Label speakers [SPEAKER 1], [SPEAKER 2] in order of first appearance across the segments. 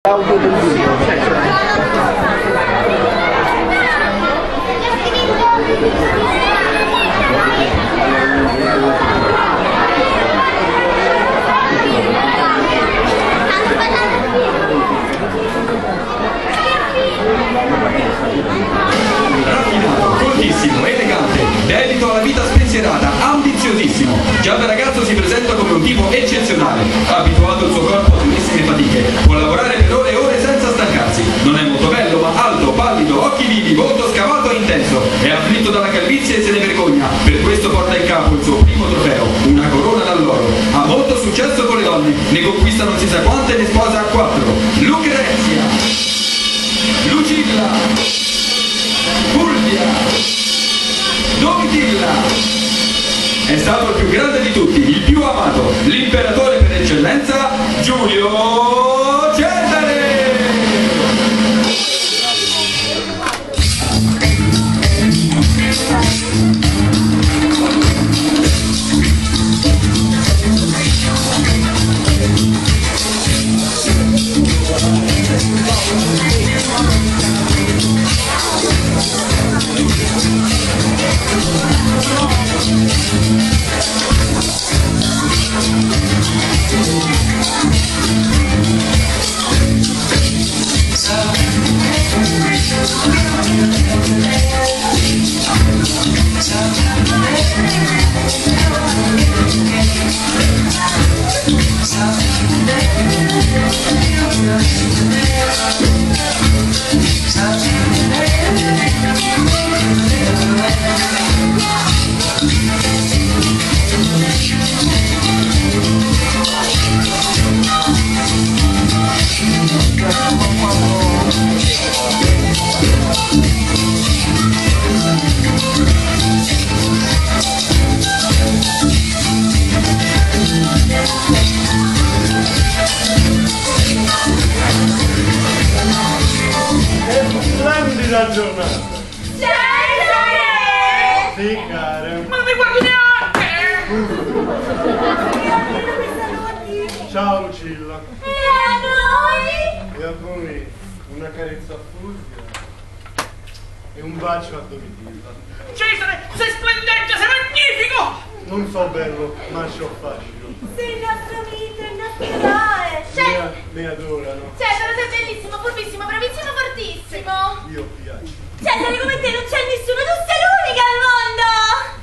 [SPEAKER 1] Audio del video.
[SPEAKER 2] Coltissimo, elegante, dedito alla vita spensierata, ambiziosissimo. Già da ragazzo si presenta come un tipo eccezionale, abituato il suo corpo a durissime fatiche, può lavorare per ore e ore senza stancarsi. Non è molto bello, ma alto, pallido, occhi vivi, volto scavato e intenso. È afflitto dalla calvizie e se ne vergogna. Per questo porta in capo il suo primo trofeo, una corona d'alloro. Ha molto successo con le donne, ne conquista non si sa quante e ne sposa a 4. Lucrezia, Lucilla, Fulvia, Domitilla. È stato il più grande di tutti, il più amato, l'imperatore per eccellenza, Giulio Cesare!
[SPEAKER 3] Splendida giornata!
[SPEAKER 4] Cesare!
[SPEAKER 3] Sì, cara.
[SPEAKER 4] Ma non mi guardi neanche!
[SPEAKER 3] Ciao, Lucilla.
[SPEAKER 4] E a noi?
[SPEAKER 3] E a voi una carezza fulvia e un bacio a Domitilla.
[SPEAKER 4] Cesare, sei splendente, sei magnifico!
[SPEAKER 3] Non so bello, ma c'ho fascino.
[SPEAKER 4] Sei il nostro mito, il nostro eroe!
[SPEAKER 3] Mi adorano.
[SPEAKER 4] Cesare, sei bellissimo, furbissimo, bravissimo, fortissimo!
[SPEAKER 3] Io piace.
[SPEAKER 4] Cesare, come te non c'è nessuno, tu sei l'unica al mondo!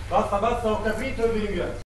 [SPEAKER 3] Basta, ho capito e vi ringrazio.